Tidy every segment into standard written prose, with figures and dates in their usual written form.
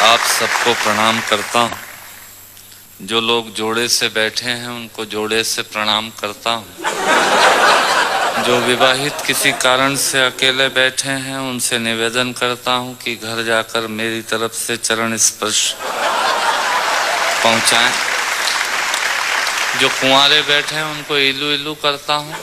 आप सबको प्रणाम करता हूँ। जो लोग जोड़े से बैठे हैं उनको जोड़े से प्रणाम करता हूँ। जो विवाहित किसी कारण से अकेले बैठे हैं उनसे निवेदन करता हूँ कि घर जाकर मेरी तरफ से चरण स्पर्श पहुँचाएं। जो कुंवारे बैठे हैं उनको इलू इलू करता हूँ।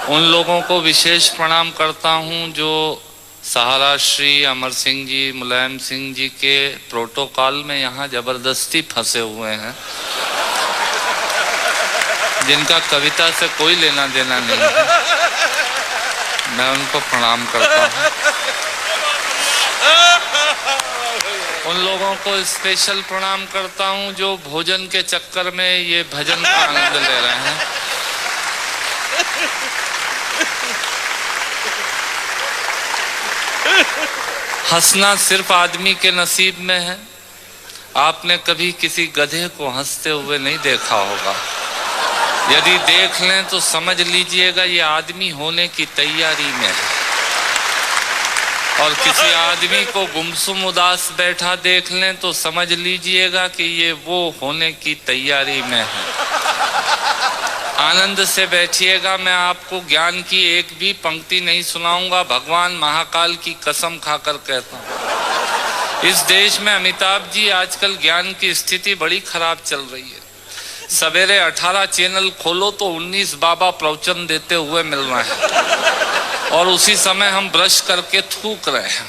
उन लोगों को विशेष प्रणाम करता हूँ जो सहारा श्री अमर सिंह जी, मुलायम सिंह जी के प्रोटोकॉल में यहाँ जबरदस्ती फंसे हुए हैं, जिनका कविता से कोई लेना देना नहीं है। मैं उनको प्रणाम करता हूँ। उन लोगों को स्पेशल प्रणाम करता हूँ जो भोजन के चक्कर में ये भजन का आनंद ले रहे हैं। हंसना सिर्फ आदमी के नसीब में है। आपने कभी किसी गधे को हंसते हुए नहीं देखा होगा। यदि देख लें तो समझ लीजिएगा ये आदमी होने की तैयारी में है। और किसी आदमी को गुमसुम उदास बैठा देख लें तो समझ लीजिएगा कि ये वो होने की तैयारी में है। आनंद से बैठिएगा। मैं आपको ज्ञान की एक भी पंक्ति नहीं सुनाऊंगा। भगवान महाकाल की कसम खाकर कहता हूं, इस देश में अमिताभ जी आजकल ज्ञान की स्थिति बड़ी खराब चल रही है। सवेरे 18 चैनल खोलो तो 19 बाबा प्रवचन देते हुए मिल रहे हैं और उसी समय हम ब्रश करके थूक रहे हैं।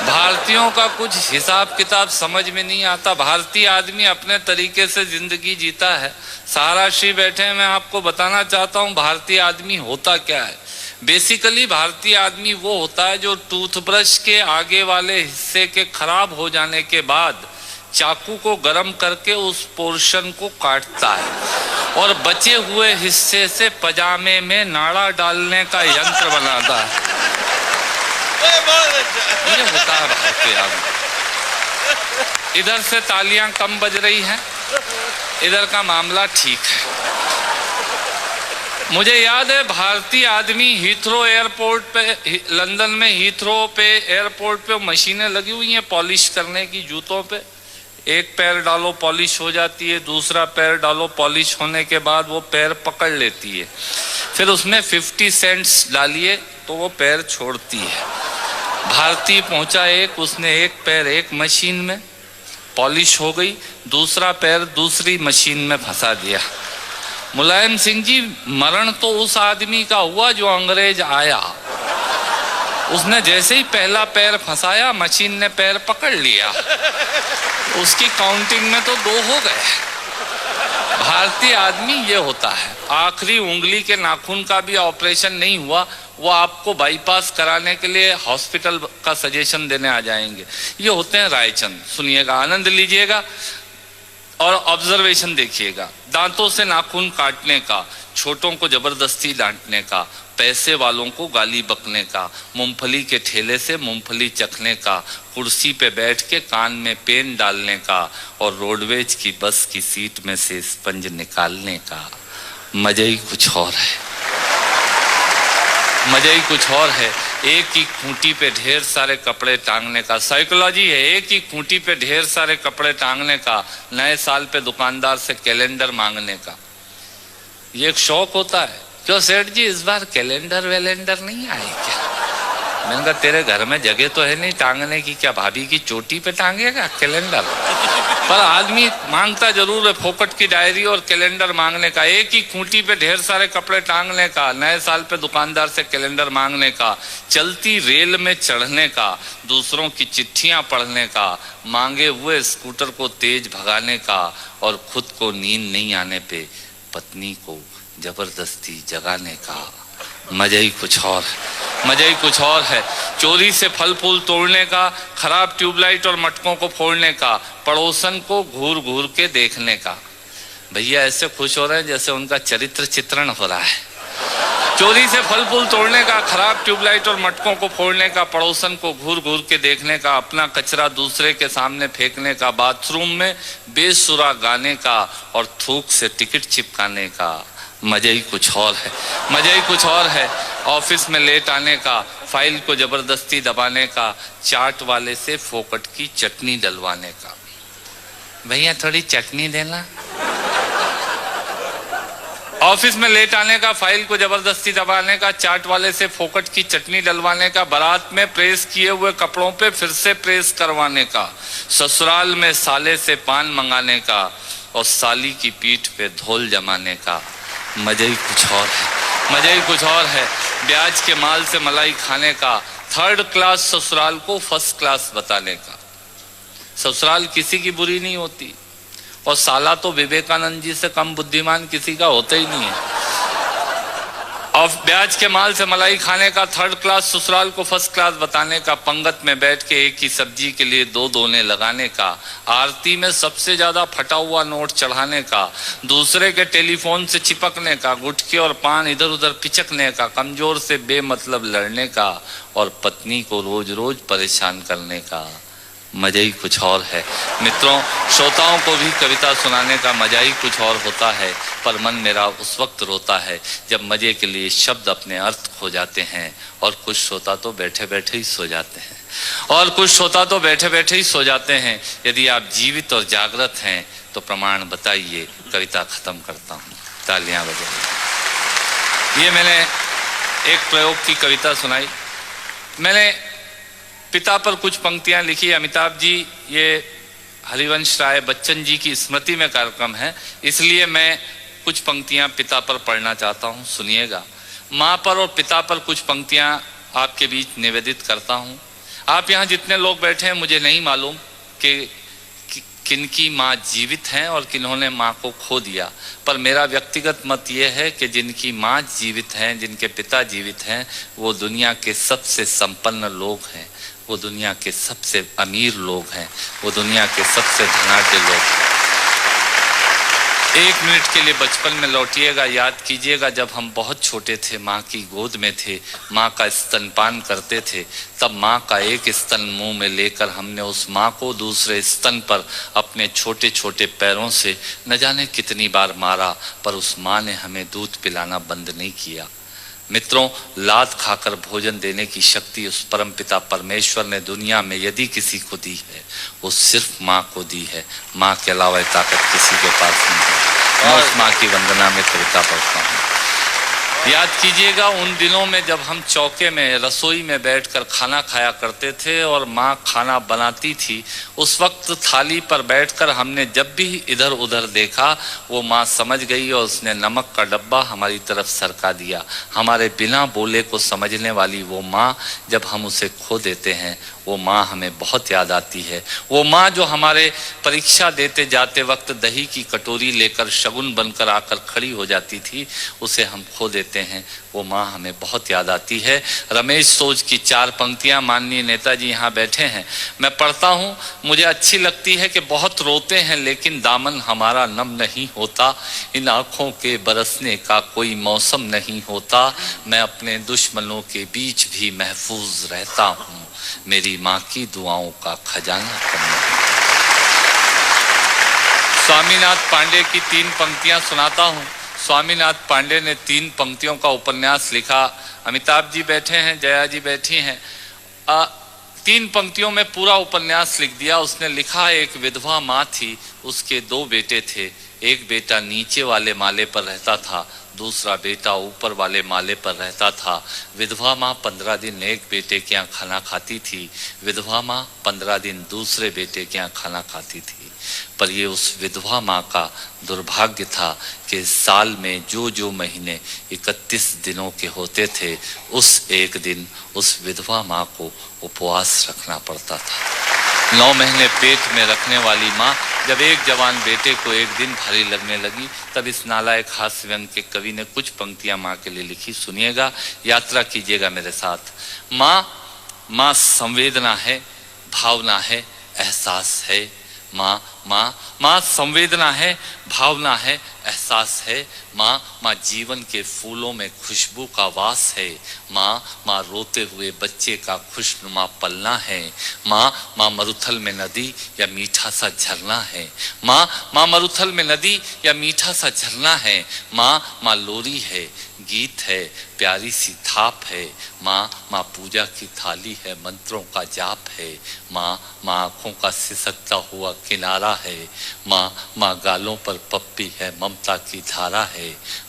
भारतीयों का कुछ हिसाब किताब समझ में नहीं आता। भारतीय आदमी अपने तरीके से जिंदगी जीता है। सहारा श्री बैठे हैं, मैं आपको बताना चाहता हूँ भारतीय आदमी होता क्या है। बेसिकली भारतीय आदमी वो होता है जो टूथब्रश के आगे वाले हिस्से के खराब हो जाने के बाद चाकू को गर्म करके उस पोर्शन को काटता है और बचे हुए हिस्से से पजामे में नाड़ा डालने का यंत्र बनाता है। ये होता है भारतीय आदमी। इधर से तालियां कम बज रही हैं, इधर का मामला ठीक है। मुझे याद है भारतीय आदमी हीथ्रो एयरपोर्ट पे, लंदन में हीथ्रो पे एयरपोर्ट पे मशीनें लगी हुई हैं पॉलिश करने की जूतों पे। एक पैर डालो पॉलिश हो जाती है, दूसरा पैर डालो पॉलिश होने के बाद वो पैर पकड़ लेती है। फिर उसमें 50 सेंट्स डालिए तो वो पैर छोड़ती है। भारतीय पहुंचा एक, उसने एक पैर एक मशीन में पॉलिश हो गई, दूसरा पैर दूसरी मशीन में फंसा दिया। मुलायम सिंह जी, मरण तो उस आदमी का हुआ जो अंग्रेज आया। उसने जैसे ही पहला पैर फंसाया मशीन ने पैर पकड़ लिया। उसकी काउंटिंग में तो 2 हो गए। भारतीय आदमी ये होता है। आखिरी उंगली के नाखून का भी ऑपरेशन नहीं हुआ, वो आपको बाईपास कराने के लिए हॉस्पिटल का सजेशन देने आ जाएंगे। ये होते हैं रायचंद। सुनिएगा, आनंद लीजिएगा और ऑब्जर्वेशन देखिएगा। दांतों से नाखून काटने का, छोटों को जबरदस्ती डांटने का, पैसे वालों को गाली बकने का, मूंगफली के ठेले से मूंगफली चखने का, कुर्सी पे बैठ के कान में पेन डालने का और रोडवेज की बस की सीट में से स्पंज निकालने का मजा ही कुछ और है। मजा ही कुछ और है। एक ही खूंटी पे ढेर सारे कपड़े टांगने का साइकोलॉजी है। एक ही खूंटी पे ढेर सारे कपड़े टांगने का, नए साल पे दुकानदार से कैलेंडर मांगने का, ये एक शौक होता है। क्यों सेठ जी, इस बार कैलेंडर वैलेंडर नहीं आए क्या? मैंने कहा तेरे घर में जगह तो है नहीं टांगने की, क्या भाभी की चोटी पे टांगेगा कैलेंडर? पर आदमी मांगता जरूर है फोकट की डायरी और कैलेंडर मांगने का। एक ही खूंटी पे ढेर सारे कपड़े टांगने का, नए साल पे दुकानदार से कैलेंडर मांगने का, चलती रेल में चढ़ने का, दूसरों की चिट्ठियां पढ़ने का, मांगे हुए स्कूटर को तेज भगाने का और खुद को नींद नहीं आने पे पत्नी को जबरदस्ती जगाने का मजा ही कुछ और है। मजा ही कुछ और है। चोरी से फल फूल तोड़ने का, खराब ट्यूबलाइट और मटकों को फोड़ने का, पड़ोसन को घूर घूर के देखने का। भैया ऐसे खुश हो रहे हैं जैसे उनका चरित्र चित्रण हो रहा है। चोरी से फल फूल तोड़ने का, खराब ट्यूबलाइट और मटकों को फोड़ने का, पड़ोसन को घूर घूर के देखने का, अपना कचरा दूसरे के सामने फेंकने का, बाथरूम में बेसुरा गाने का और थूक से टिकट चिपकाने का मजे ही कुछ और है, मजे ही कुछ और है। ऑफिस में लेट आने का, फाइल को जबरदस्ती दबाने का, चाट वाले से फोकट की चटनी डलवाने का। भैया थोड़ी चटनी देना। ऑफिस में लेट आने का, फाइल को जबरदस्ती दबाने का, चाट वाले से फोकट की चटनी डलवाने का, बारात में प्रेस किए हुए कपड़ों पे फिर से प्रेस करवाने का, ससुराल में साले से पान मंगाने का और साली की पीठ पे धोल जमाने का। मजे ही कुछ और है, मजे ही कुछ और है। ब्याज के माल से मलाई खाने का, थर्ड क्लास ससुराल को फर्स्ट क्लास बताने का। ससुराल किसी की बुरी नहीं होती और साला तो विवेकानंद जी से कम बुद्धिमान किसी का होता ही नहीं है। और ब्याज के माल से मलाई खाने का, थर्ड क्लास ससुराल को फर्स्ट क्लास बताने का, पंगत में बैठ के एक ही सब्जी के लिए दो दोने लगाने का, आरती में सबसे ज्यादा फटा हुआ नोट चढ़ाने का, दूसरे के टेलीफोन से चिपकने का, गुटखे और पान इधर उधर पिचकने का, कमजोर से बेमतलब लड़ने का और पत्नी को रोज रोज परेशान करने का। मजा ही कुछ और है। मित्रों, श्रोताओं को भी कविता सुनाने का मजा ही कुछ और होता है, पर मन मेरा उस वक्त रोता है जब मजे के लिए शब्द अपने अर्थ खो जाते हैं और कुछ श्रोता तो बैठे बैठे ही सो जाते हैं, और कुछ श्रोता तो बैठे बैठे ही सो जाते हैं। यदि आप जीवित और जागृत हैं तो प्रमाण बताइए। कविता खत्म करता हूँ, तालियां बजाइए। ये मैंने एक प्रयोग की कविता सुनाई। मैंने पिता पर कुछ पंक्तियां लिखी। अमिताभ जी, ये हरिवंश राय बच्चन जी की स्मृति में कार्यक्रम है, इसलिए मैं कुछ पंक्तियां पिता पर पढ़ना चाहता हूं, सुनिएगा। माँ पर और पिता पर कुछ पंक्तियां आपके बीच निवेदित करता हूं। आप यहाँ जितने लोग बैठे हैं, मुझे नहीं मालूम कि किनकी माँ जीवित हैं और किन्होंने माँ को खो दिया, पर मेरा व्यक्तिगत मत ये है कि जिनकी माँ जीवित हैं, जिनके पिता जीवित हैं, वो दुनिया के सबसे संपन्न लोग हैं, वो दुनिया के सबसे अमीर लोग हैं, वो दुनिया के सबसे धनाढ्य लोग हैं। एक मिनट के लिए बचपन में लौटिएगा, याद कीजिएगा जब हम बहुत छोटे थे, माँ की गोद में थे, माँ का स्तनपान करते थे, तब माँ का एक स्तन मुंह में लेकर हमने उस माँ को दूसरे स्तन पर अपने छोटे छोटे पैरों से न जाने कितनी बार मारा, पर उस माँ ने हमें दूध पिलाना बंद नहीं किया। मित्रों, लात खाकर भोजन देने की शक्ति उस परमपिता परमेश्वर ने दुनिया में यदि किसी को दी है, वो सिर्फ माँ को दी है। माँ के अलावा ताकत किसी के पास नहीं है। मैं उस माँ की वंदना में कविता पढ़ता हूँ। याद कीजिएगा उन दिनों में जब हम चौके में, रसोई में बैठकर खाना खाया करते थे और माँ खाना बनाती थी। उस वक्त थाली पर बैठकर हमने जब भी इधर उधर देखा, वो माँ समझ गई और उसने नमक का डब्बा हमारी तरफ सरका दिया। हमारे बिना बोले को समझने वाली वो माँ, जब हम उसे खो देते हैं, वो माँ हमें बहुत याद आती है। वो माँ जो हमारे परीक्षा देते जाते वक्त दही की कटोरी लेकर शगुन बनकर आकर खड़ी हो जाती थी, उसे हम खो देते हैं। वो माँ हमें बहुत याद आती है। रमेश सोज की 4 पंक्तियां माननीय नेताजी यहाँ बैठे हैं, मैं पढ़ता हूँ। मुझे अच्छी लगती है कि बहुत रोते हैं लेकिन दामन हमारा नम नहीं होता, इन आँखों के बरसने का कोई मौसम नहीं होता, मैं अपने दुश्मनों के बीच भी महफूज रहता हूँ, मेरी माँ की दुआओं का खजाना कम नहीं। स्वामीनाथ पांडे की 3 पंक्तियां सुनाता हूँ। स्वामीनाथ पांडे ने 3 पंक्तियों का उपन्यास लिखा। अमिताभ जी बैठे हैं, जया जी बैठी हैं। 3 पंक्तियों में पूरा उपन्यास लिख दिया। उसने लिखा, एक विधवा माँ थी, उसके 2 बेटे थे। एक बेटा नीचे वाले माले पर रहता था, दूसरा बेटा ऊपर वाले माले पर रहता था। विधवा माँ 15 दिन एक बेटे के यहाँ खाना खाती थी, विधवा माँ 15 दिन दूसरे बेटे के यहाँ खाना खाती थी। पर ये उस विधवा माँ का दुर्भाग्य था कि साल में जो महीने 31 दिनों के होते थे, उस एक दिन उस विधवा माँ को उपवास रखना पड़ता था। 9 महीने पेट में रखने वाली माँ जब एक जवान बेटे को एक दिन भारी लगने लगी, तब इस नालायक हास्य व्यंग के कवि ने कुछ पंक्तियां माँ के लिए लिखी। सुनिएगा, यात्रा कीजिएगा मेरे साथ। माँ संवेदना है, भावना है, एहसास है, माँ माँ माँ संवेदना है, भावना है, एहसास है। माँ माँ जीवन के फूलों में खुशबू का वास है। माँ माँ रोते हुए बच्चे का खुशनुमा पलना है। माँ माँ मरुथल में नदी या मीठा सा झरना है। माँ माँ मरुथल में नदी या मीठा सा झरना है। माँ माँ लोरी है, गीत है, प्यारी सी थाप है। माँ माँ पूजा की थाली है, मंत्रों का जाप है। माँ माँ आँखों का सिसकता हुआ किनारा है। माँ माँ गालों पर पप्पी है, ममता की धारा है।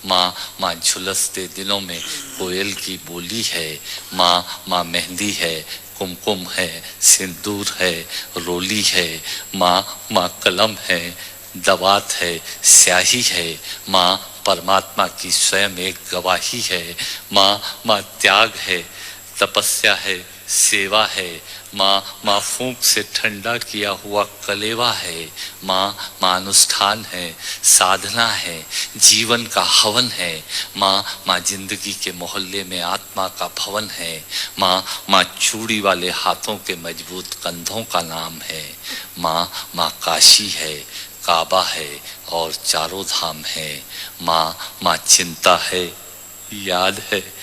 माँ माँ झुलसते दिनों में कोयल की बोली है। माँ माँ मेहंदी है, कुमकुम है, सिंदूर है, रोली है। माँ माँ कलम है, दवात है, स्याही है। माँ परमात्मा की स्वयं एक गवाही है। माँ माँ त्याग है, तपस्या है, सेवा है। माँ माँ फूंक से ठंडा किया हुआ कलेवा है। माँ माँ अनुष्ठान है, साधना है, जीवन का हवन है। माँ माँ जिंदगी के मोहल्ले में आत्मा का भवन है। माँ माँ चूड़ी वाले हाथों के मजबूत कंधों का नाम है। माँ माँ काशी है, काबा है और चारों धाम है। माँ माँ चिंता है, याद है,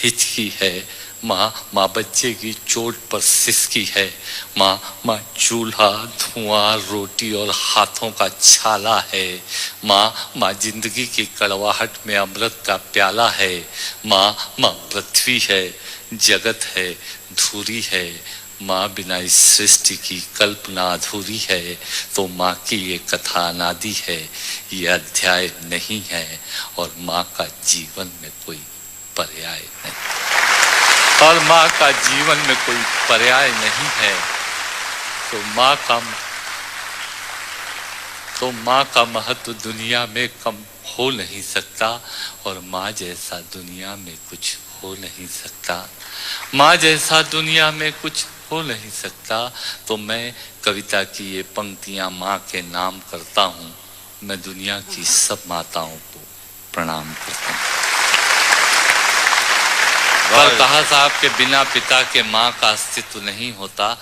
हिचकी है। माँ माँ बच्चे की चोट पर सिसकी है। माँ माँ चूल्हा, धुआं, रोटी और हाथों का छाला है। माँ माँ जिंदगी की कड़वाहट में अमृत का प्याला है। माँ माँ पृथ्वी है, जगत है, धूरी है। माँ बिना इस सृष्टि की कल्पना अधूरी है। तो माँ की ये कथा अनादि है, ये अध्याय नहीं है और माँ का जीवन में कोई पर्याय नहीं। और माँ का जीवन में कोई पर्याय नहीं है। तो माँ का महत्व दुनिया में कम हो नहीं सकता और माँ जैसा दुनिया में कुछ हो नहीं सकता। माँ जैसा दुनिया में कुछ हो नहीं सकता। तो मैं कविता की ये पंक्तियां माँ के नाम करता हूँ। मैं दुनिया की सब माताओं को प्रणाम करता हूँ। पर कहा साहब के बिना पिता के माँ का अस्तित्व नहीं होता।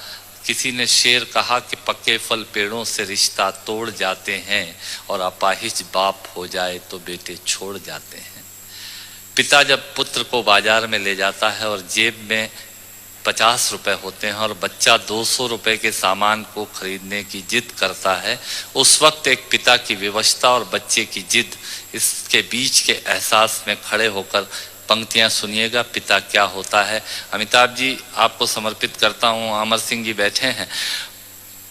किसी ने शेर कहा कि पक्के फल पेड़ों से रिश्ता तोड़ जाते हैं और अपाहिज बाप हो जाए तो बेटे छोड़ जाते हैं। पिता जब पुत्र को बाजार में ले जाता है और जेब में 50 रुपए होते हैं और बच्चा 200 रुपए के सामान को खरीदने की जिद करता है, उस वक्त एक पिता की विवशता और बच्चे की जिद, इसके बीच के एहसास में खड़े होकर पंक्तियां सुनिएगा। पिता क्या होता है। अमिताभ जी आपको समर्पित करता हूं। अमर सिंह जी बैठे हैं।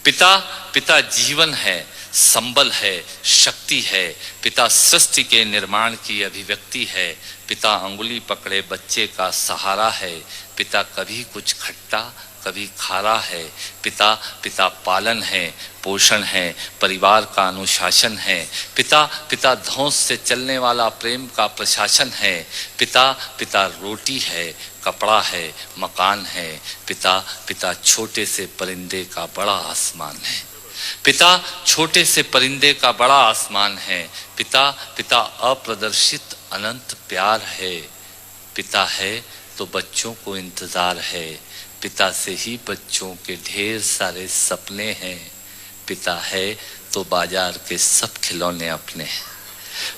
पिता जीवन है, संबल है, शक्ति है। पिता सृष्टि के निर्माण की अभिव्यक्ति है। पिता अंगुली पकड़े बच्चे का सहारा है। पिता कभी कुछ खट्टा कभी खारा है। पिता पालन है, पोषण है, परिवार का अनुशासन है। पिता धौंस से चलने वाला प्रेम का प्रशासन है। पिता रोटी है, कपड़ा है, मकान है। पिता छोटे से परिंदे का बड़ा आसमान है। पिता छोटे से परिंदे का बड़ा आसमान है। पिता अप्रदर्शित अनंत प्यार है। पिता है तो बच्चों को इंतजार है। पिता से ही बच्चों के ढेर सारे सपने हैं। पिता है तो बाजार के सब खिलौने अपने हैं।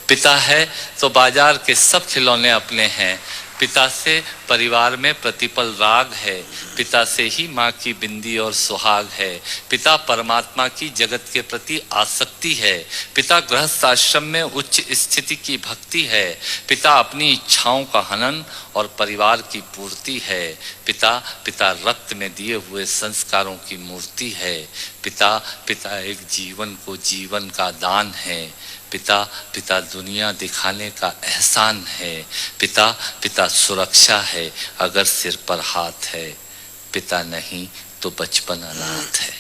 पिता है तो बाजार के सब खिलौने अपने हैं। पिता से परिवार में प्रतिपल राग है। पिता से ही माँ की बिंदी और सुहाग है। पिता परमात्मा की जगत के प्रति आसक्ति है। पिता गृहस्थ आश्रम में उच्च स्थिति की भक्ति है। पिता अपनी इच्छाओं का हनन और परिवार की पूर्ति है। पिता रक्त में दिए हुए संस्कारों की मूर्ति है। पिता एक जीवन को जीवन का दान है। पिता दुनिया दिखाने का एहसान है। पिता सुरक्षा है अगर सिर पर हाथ है। पिता नहीं तो बचपन अनाथ है।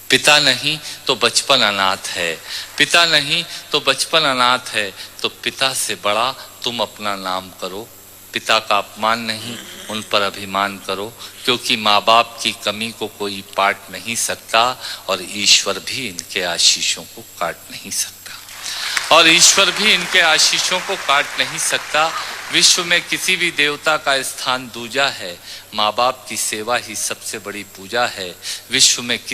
पिता नहीं तो बचपन अनाथ है। पिता नहीं तो बचपन अनाथ है। तो पिता से बड़ा तुम अपना नाम करो। पिता का अपमान नहीं, उन पर अभिमान करो, क्योंकि माँ बाप की कमी को कोई पाट नहीं सकता और ईश्वर भी इनके आशीषों को काट नहीं सकता। विश्व में किसी भी देवता का स्थान दूजा है। माँ बाप की सेवा ही सबसे बड़ी पूजा है। विश्व में